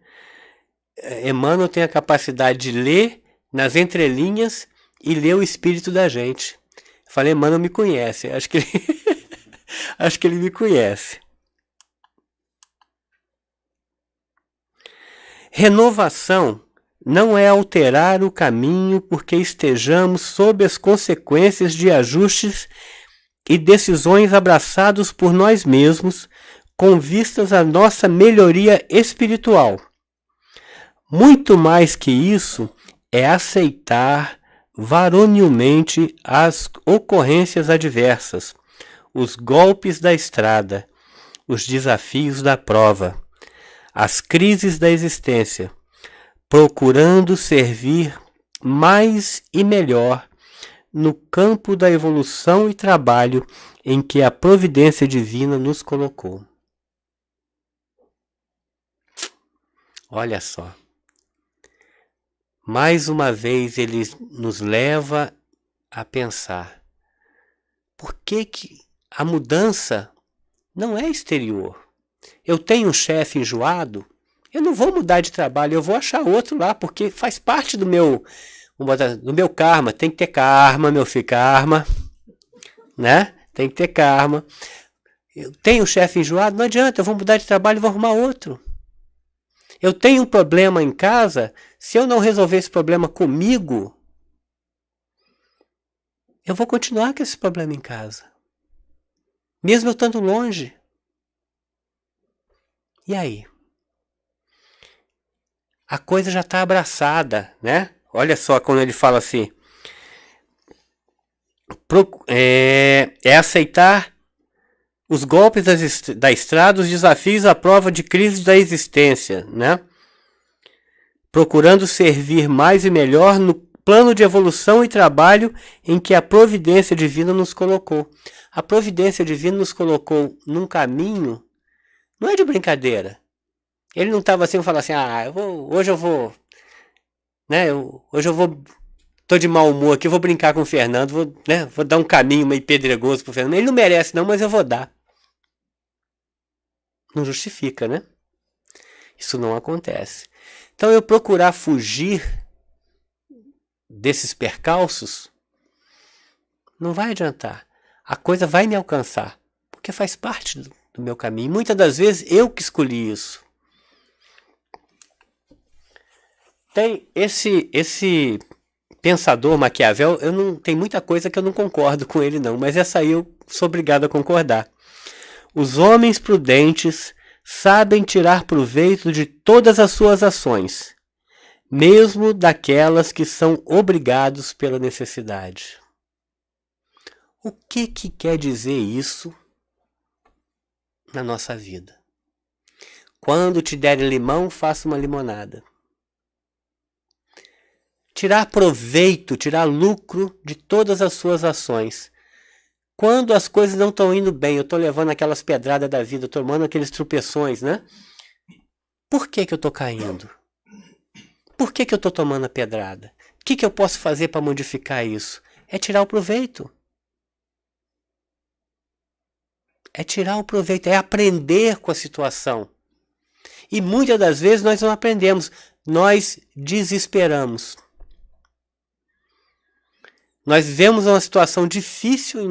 S3: Emmanuel tem a capacidade de ler nas entrelinhas e ler o espírito da gente. Eu falei, Emmanuel me conhece. Acho que ele me conhece. Renovação não é alterar o caminho porque estejamos sob as consequências de ajustes e decisões abraçados por nós mesmos com vistas à nossa melhoria espiritual. Muito mais que isso é aceitar varonilmente as ocorrências adversas, os golpes da estrada, os desafios da prova, as crises da existência, procurando servir mais e melhor no campo da evolução e trabalho em que a providência divina nos colocou. Olha só. Mais uma vez ele nos leva a pensar. Por que a mudança não é exterior? Eu tenho um chefe enjoado, eu não vou mudar de trabalho, eu vou achar outro lá, porque faz parte do meu karma. Tem que ter karma, meu filho, karma, né? Tem que ter karma. Eu tenho um chefe enjoado, não adianta, eu vou mudar de trabalho e vou arrumar outro. Eu tenho um problema em casa, se eu não resolver esse problema comigo, eu vou continuar com esse problema em casa. mesmo eu estando longe. E aí? A coisa já está abraçada, né? Olha só quando ele fala assim, é aceitar os golpes da estrada, os desafios à prova de crise da existência, né? Procurando servir mais e melhor no plano de evolução e trabalho em que a providência divina nos colocou. A providência divina nos colocou num caminho, não é de brincadeira. Ele não estava assim, falando assim, hoje eu vou, né? Hoje eu vou, tô de mau humor aqui, vou brincar com o Fernando, vou dar um caminho meio pedregoso pro Fernando. Ele não merece não, mas eu vou dar. Não justifica, né? Isso não acontece. Então eu procurar fugir desses percalços não vai adiantar. A coisa vai me alcançar, porque faz parte do meu caminho. Muitas das vezes eu que escolhi isso. Tem esse pensador Maquiavel, tem muita coisa que eu não concordo com ele não, mas essa aí eu sou obrigado a concordar. Os homens prudentes sabem tirar proveito de todas as suas ações, mesmo daquelas que são obrigados pela necessidade. O que quer dizer isso na nossa vida? Quando te derem limão, faça uma limonada. Tirar proveito, tirar lucro de todas as suas ações. Quando as coisas não estão indo bem, eu estou levando aquelas pedradas da vida, tomando aqueles tropeções, né? Por que eu estou caindo? Por que eu estou tomando a pedrada? O que eu posso fazer para modificar isso? É tirar o proveito. É tirar o proveito, é aprender com a situação. E muitas das vezes nós não aprendemos, nós desesperamos. Nós vivemos uma situação difícil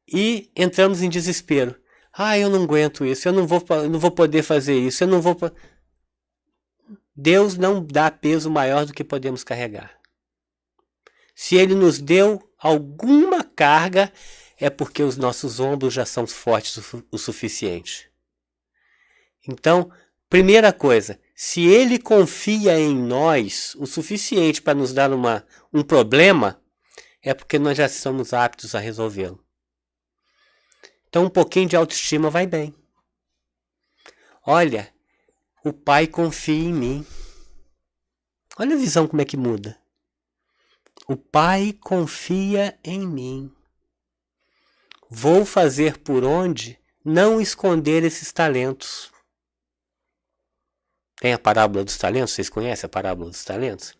S3: e entramos em desespero. Eu não aguento isso, eu não vou poder fazer isso, Deus não dá peso maior do que podemos carregar. Se Ele nos deu alguma carga, é porque os nossos ombros já são fortes o suficiente. Então, primeira coisa, se Ele confia em nós o suficiente para nos dar um problema, é porque nós já estamos aptos a resolvê-lo. Então, um pouquinho de autoestima vai bem. Olha, o Pai confia em mim. Olha a visão como é que muda. O Pai confia em mim. Vou fazer por onde não esconder esses talentos. Tem a parábola dos talentos? Vocês conhecem a parábola dos talentos?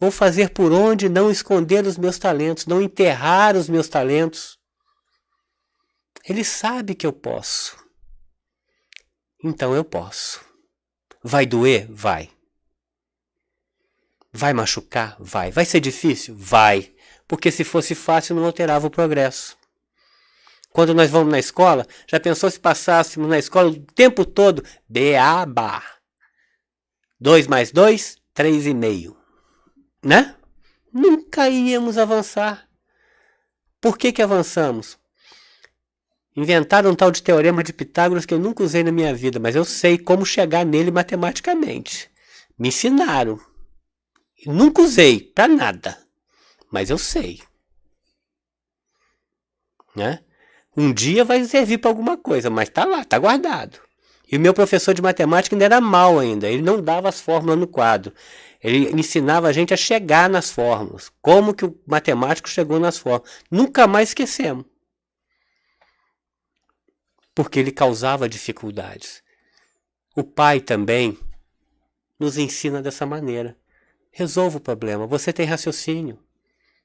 S3: Vou fazer por onde não esconder os meus talentos, não enterrar os meus talentos. Ele sabe que eu posso. Então eu posso. Vai doer? Vai. Vai machucar? Vai. Vai ser difícil? Vai. Porque se fosse fácil não alterava o progresso. Quando nós vamos na escola, já pensou se passássemos na escola o tempo todo? Beabá. 2 mais 2, 3,5. Né? Nunca íamos avançar. Por que avançamos? Inventaram um tal de teorema de Pitágoras que eu nunca usei na minha vida, mas eu sei como chegar nele matematicamente. Me ensinaram. Eu nunca usei para nada, mas eu sei. Né? Um dia vai servir para alguma coisa, mas tá lá, tá guardado. E o meu professor de matemática ainda era mau ainda. Ele não dava as fórmulas no quadro. Ele ensinava a gente a chegar nas fórmulas. Como que o matemático chegou nas fórmulas. Nunca mais esquecemos. Porque ele causava dificuldades. O Pai também nos ensina dessa maneira. Resolva o problema. Você tem raciocínio.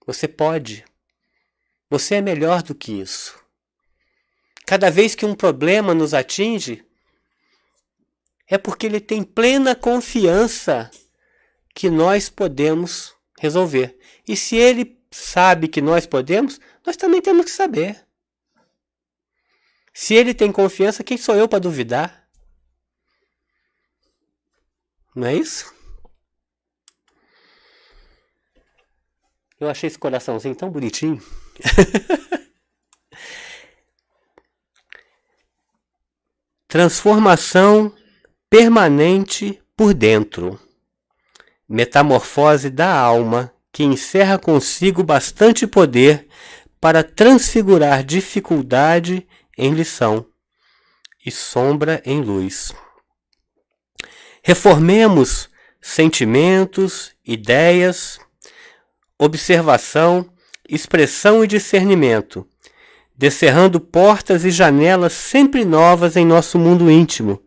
S3: Você pode. Você é melhor do que isso. Cada vez que um problema nos atinge, é porque ele tem plena confiança que nós podemos resolver. E se ele sabe que nós podemos, nós também temos que saber. Se ele tem confiança, quem sou eu para duvidar? Não é isso? Eu achei esse coraçãozinho tão bonitinho. Transformação permanente por dentro. Metamorfose da alma que encerra consigo bastante poder para transfigurar dificuldade em lição e sombra em luz. Reformemos sentimentos, ideias, observação, expressão e discernimento, descerrando portas e janelas sempre novas em nosso mundo íntimo,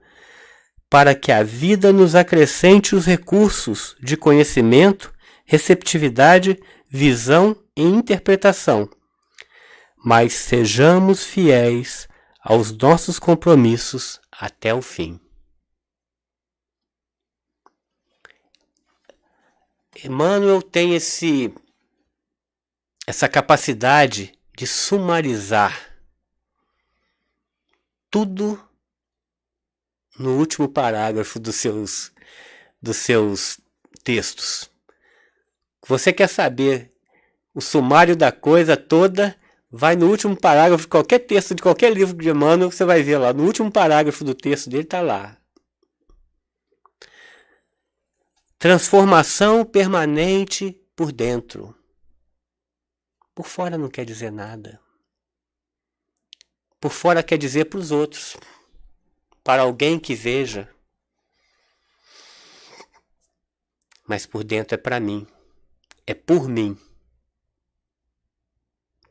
S3: para que a vida nos acrescente os recursos de conhecimento, receptividade, visão e interpretação. Mas sejamos fiéis aos nossos compromissos até o fim. Emmanuel tem essa capacidade de sumarizar tudo no último parágrafo dos seus textos. Você quer saber o sumário da coisa toda, vai no último parágrafo de qualquer texto, de qualquer livro de Emmanuel, você vai ver lá, no último parágrafo do texto dele está lá. Transformação permanente por dentro. Por fora não quer dizer nada. Por fora quer dizer para os outros, para alguém que veja. Mas por dentro é para mim, é por mim.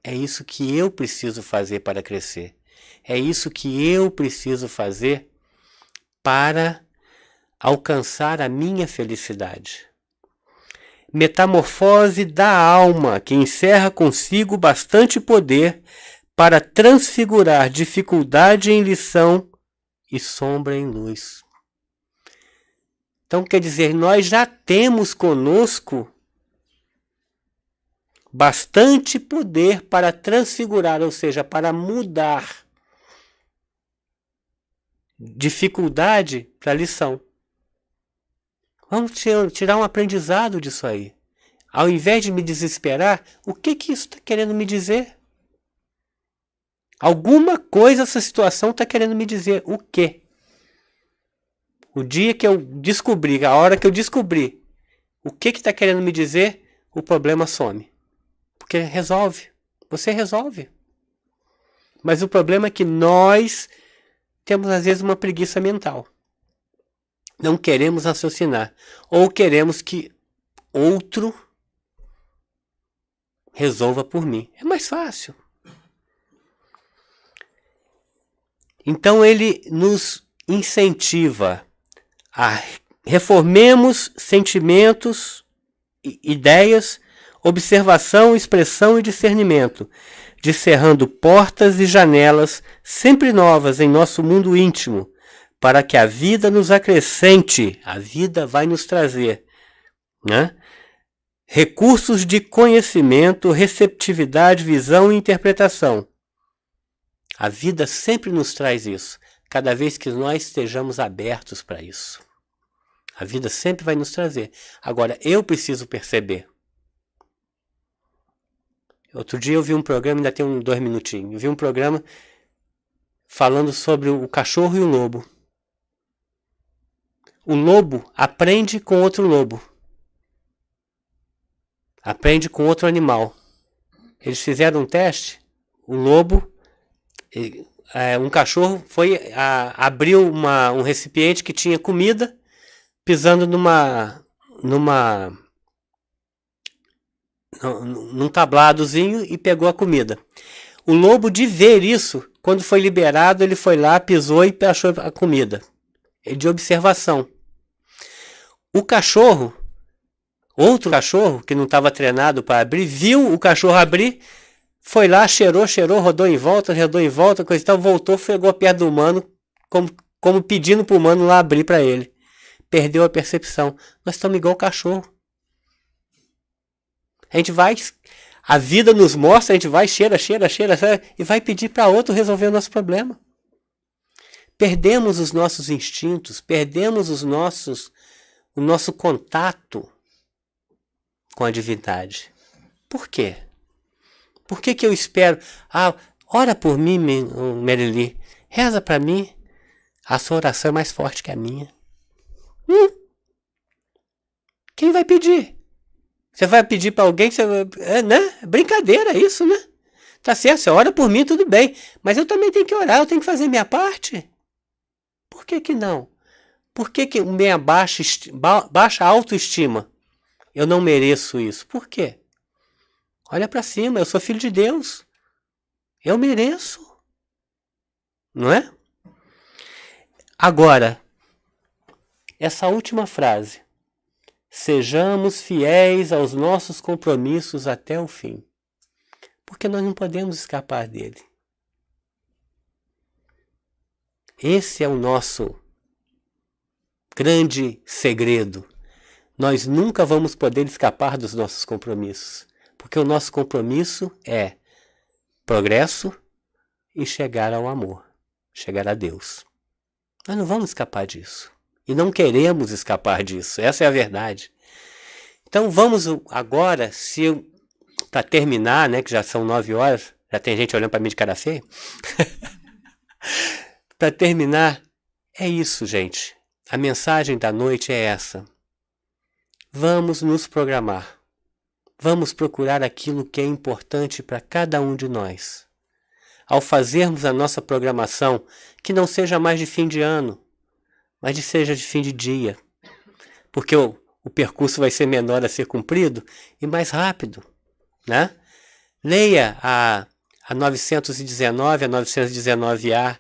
S3: É isso que eu preciso fazer para crescer. É isso que eu preciso fazer para alcançar a minha felicidade. Metamorfose da alma que encerra consigo bastante poder para transfigurar dificuldade em lição e sombra em luz. Então quer dizer, nós já temos conosco bastante poder para transfigurar, ou seja, para mudar dificuldade para lição. Vamos tirar um aprendizado disso aí. Ao invés de me desesperar, o que isso está querendo me dizer? Alguma coisa essa situação está querendo me dizer. O quê? O dia que eu descobri, a hora que eu descobri o que está querendo me dizer, o problema some. Porque resolve. Você resolve. Mas o problema é que nós temos às vezes uma preguiça mental. Não queremos raciocinar. Ou queremos que outro resolva por mim. É mais fácil. Então ele nos incentiva a reformemos sentimentos, ideias, observação, expressão e discernimento, descerrando portas e janelas sempre novas em nosso mundo íntimo, para que a vida nos acrescente, a vida vai nos trazer, né? Recursos de conhecimento, receptividade, visão e interpretação. A vida sempre nos traz isso, cada vez que nós estejamos abertos para isso. A vida sempre vai nos trazer. Agora, eu preciso perceber. Outro dia eu vi um programa, ainda tem 2 minutinhos, eu vi um programa falando sobre o cachorro e o lobo. O lobo aprende com outro lobo. Aprende com outro animal. Eles fizeram um teste. O lobo, um cachorro abriu um recipiente que tinha comida, pisando num tabladozinho e pegou a comida. O lobo, de ver isso, quando foi liberado, ele foi lá, pisou e achou a comida. De observação. O cachorro, outro cachorro que não estava treinado para abrir, viu o cachorro abrir, foi lá, cheirou, rodou em volta, coisa e tal, voltou, pegou perto do humano, como pedindo para o humano lá abrir para ele. Perdeu a percepção. Nós estamos igual o cachorro. A vida nos mostra, a gente vai, cheira, e vai pedir para outro resolver o nosso problema. Perdemos os nossos instintos, perdemos o nosso contato com a divindade. Por quê? Por que eu espero? Ora por mim, Merili, reza para mim. A sua oração é mais forte que a minha. Quem vai pedir? Você vai pedir para alguém, você vai, né? Brincadeira isso, né? Tá certo, você ora por mim, tudo bem. Mas eu também tenho que orar, eu tenho que fazer minha parte. Por que não? Por que minha baixa autoestima? Eu não mereço isso. Por quê? Olha para cima, eu sou filho de Deus. Eu mereço. Não é? Agora, essa última frase. Sejamos fiéis aos nossos compromissos até o fim. Porque nós não podemos escapar dele. Esse é o nosso grande segredo. Nós nunca vamos poder escapar dos nossos compromissos. Porque o nosso compromisso é progresso e chegar ao amor. Chegar a Deus. Nós não vamos escapar disso. E não queremos escapar disso. Essa é a verdade. Então vamos agora, para terminar, né, que já são 9 horas, já tem gente olhando para mim de cara feia. Para terminar, é isso, gente. A mensagem da noite é essa. Vamos nos programar. Vamos procurar aquilo que é importante para cada um de nós. Ao fazermos a nossa programação, que não seja mais de fim de ano, mas seja de fim de dia. Porque o percurso vai ser menor a ser cumprido e mais rápido, né? Leia a 919, a 919A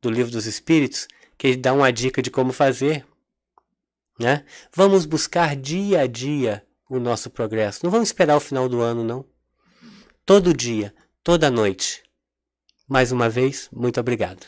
S3: do Livro dos Espíritos, que ele dá uma dica de como fazer, né? Vamos buscar dia a dia o nosso progresso. Não vamos esperar o final do ano, não. Todo dia, toda noite. Mais uma vez, muito obrigado.